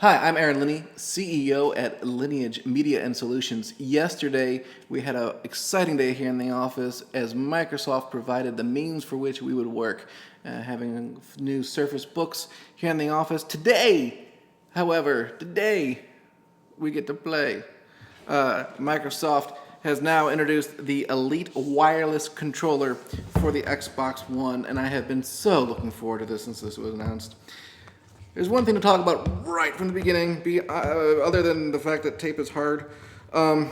Hi, I'm Aaron Linney, CEO at Lineage Media and Solutions. Yesterday, we had an exciting day here in the office as Microsoft provided the means for which we would work, having new Surface Books here in the office. Today, we get to play. Microsoft has now introduced the Elite Wireless Controller for the Xbox One, and I have been so looking forward to this since this was announced. There's one thing to talk about right from the beginning, other than the fact that tape is hard. The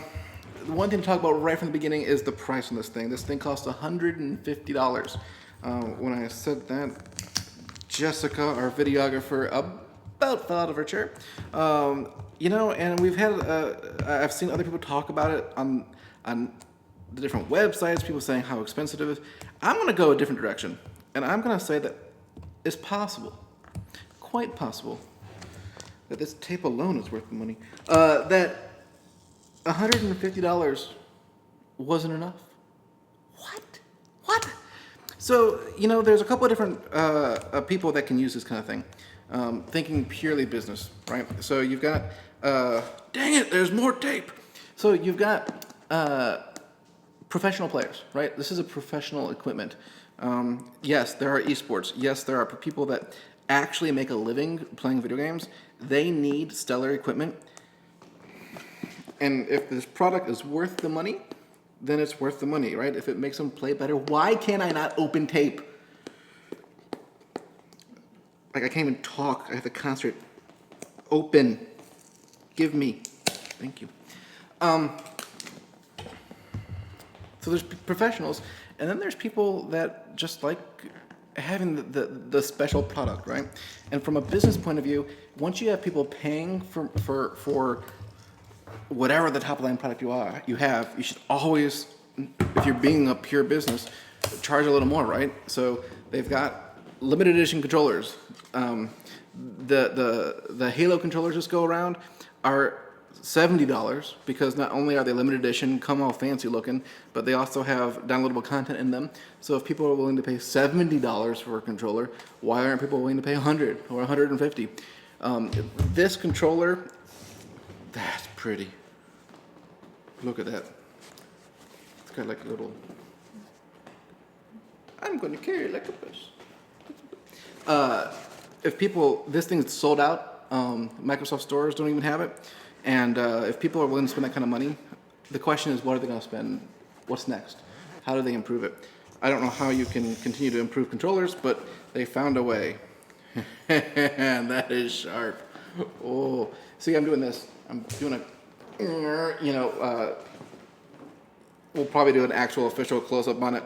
one thing to talk about right from the beginning is the price on this thing. This thing costs $150. When I said that, Jessica, our videographer, about fell out of her chair. And we've had, I've seen other people talk about it on the different websites, people saying how expensive it is. I'm going to go a different direction, and I'm going to say that it's possible. Quite possible that this tape alone is worth the money. That $150 wasn't enough. What? So, there's a couple of different people that can use this kind of thing. Thinking purely business, right? So you've got, dang it, there's more tape. So you've got professional players, right? This is a professional equipment. Yes, there are esports. Yes, there are people that actually make a living playing video games. They need stellar equipment. And if this product is worth the money, then it's worth the money, right? If it makes them play better, why can't I not open tape? Like, I can't even talk. I have to concentrate. Open. Give me. Thank you. So there's professionals, and then there's people that just like having the special product, right? And from a business point of view, once you have people paying for whatever the top line product you have, you should always, if you're being a pure business, charge a little more, right? So they've got limited edition controllers. The Halo controllers just go around are $70 because not only are they limited edition, come all fancy looking, but they also have downloadable content in them. So if people are willing to pay $70 for a controller, why aren't people willing to pay $100 or $150? This controller, that's pretty. Look at that. It's got like a little, I'm going to carry it like a bus. This thing's sold out. Microsoft stores don't even have it. And if people are willing to spend that kind of money, the question is, what are they going to spend? What's next? How do they improve it? I don't know how you can continue to improve controllers, but they found a way. And that is sharp. Oh, see, I'm doing this. I'm doing we'll probably do an actual official close-up on it.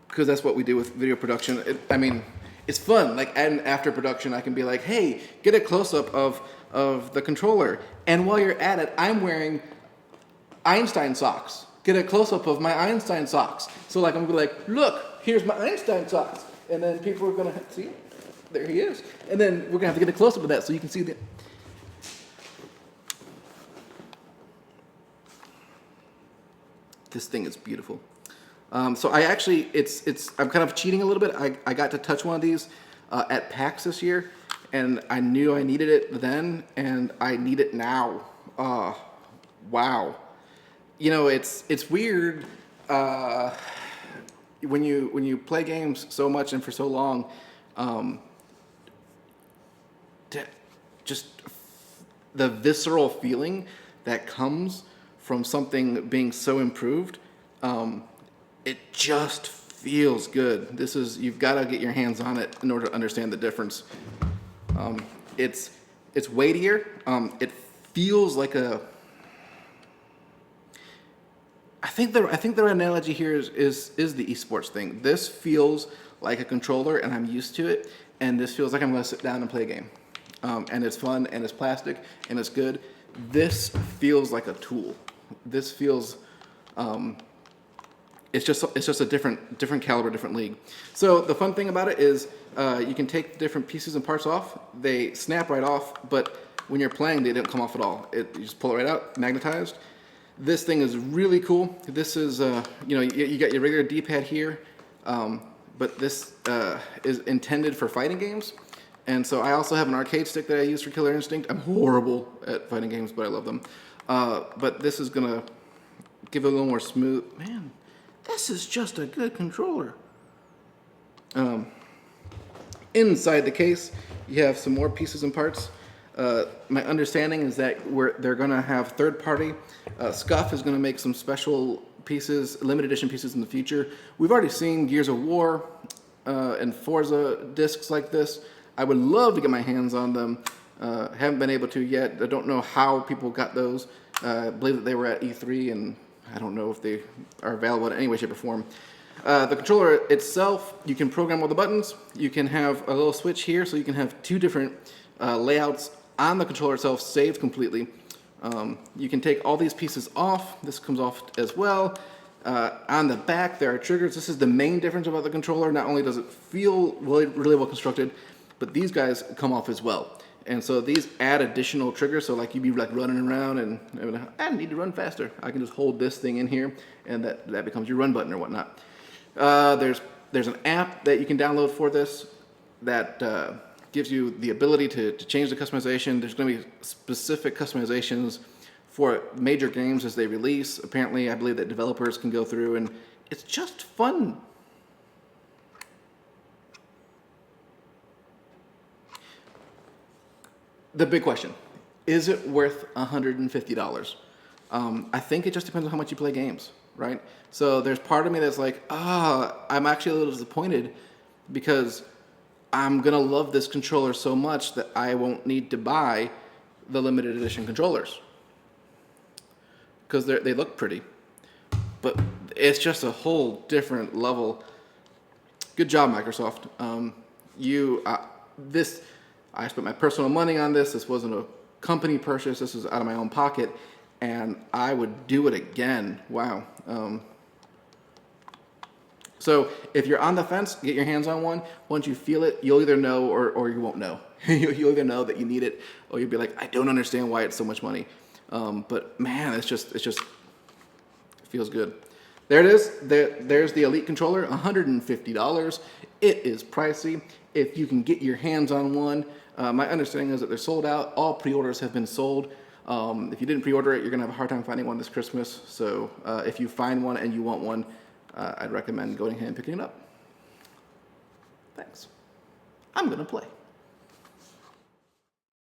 Because that's what we do with video production. It's fun. Like, after production, I can be like, hey, get a close-up of the controller. And while you're at it, I'm wearing Einstein socks. Get a close-up of my Einstein socks. So, like, I'm going to be like, look, here's my Einstein socks. And then people are going to see, there he is. And then we're going to have to get a close-up of that so you can see the... This thing is beautiful. So I actually, I'm kind of cheating a little bit. I got to touch one of these at PAX this year, and I knew I needed it then, and I need it now. Wow. It's weird when you play games so much and for so long, just the visceral feeling that comes from something being so improved. It just feels good. You've got to get your hands on it in order to understand the difference. It's weightier. It feels like I think the analogy here is the esports thing. This feels like a controller, and I'm used to it. And this feels like I'm going to sit down and play a game. And it's fun, and it's plastic, and it's good. This feels like a tool. This feels. It's just a different caliber, different league. So the fun thing about it is you can take different pieces and parts off. They snap right off, but when you're playing, they don't come off at all. You just pull it right out, magnetized. This thing is really cool. This is, you got your regular D-pad here, but this is intended for fighting games, And so I also have an arcade stick that I use for Killer Instinct. I'm horrible at fighting games, but I love them. But this is gonna give it a little more smooth. Man, this is just a good controller. Inside the case, you have some more pieces and parts. My understanding is that they're gonna have third-party. Scuff is gonna make some special pieces, limited edition pieces in the future. We've already seen Gears of War and Forza discs like this. I would love to get my hands on them. Haven't been able to yet. I don't know how people got those. I believe that they were at E3, and I don't know if they are available in any way, shape, or form. The controller itself, you can program all the buttons. You can have a little switch here, so you can have two different layouts on the controller itself saved completely. You can take all these pieces off. This comes off as well. On the back, there are triggers. This is the main difference about the controller. Not only does it feel really well constructed, but these guys come off as well. And so these add additional triggers. So like you'd be like running around and I need to run faster. I can just hold this thing in here, and that becomes your run button or whatnot. There's an app that you can download for this that gives you the ability to change the customization. There's going to be specific customizations for major games as they release. Apparently, I believe that developers can go through, and it's just fun. The big question, is it worth $150? I think it just depends on how much you play games, right? So there's part of me that's like, I'm actually a little disappointed because I'm gonna love this controller so much that I won't need to buy the limited edition controllers because they look pretty, but it's just a whole different level. Good job, Microsoft. I spent my personal money on this. This wasn't a company purchase. This was out of my own pocket, and I would do it again. Wow. So if you're on the fence, get your hands on one. Once you feel it, you'll either know or you won't know. You'll either know that you need it, or you'll be like, I don't understand why it's so much money. But man, it feels good. There it is. There's the Elite controller, $150. It is pricey. If you can get your hands on one, my understanding is that they're sold out. All pre-orders have been sold. If you didn't pre-order it, you're gonna have a hard time finding one this Christmas. So if you find one and you want one, I'd recommend going ahead and picking it up. Thanks. I'm gonna play.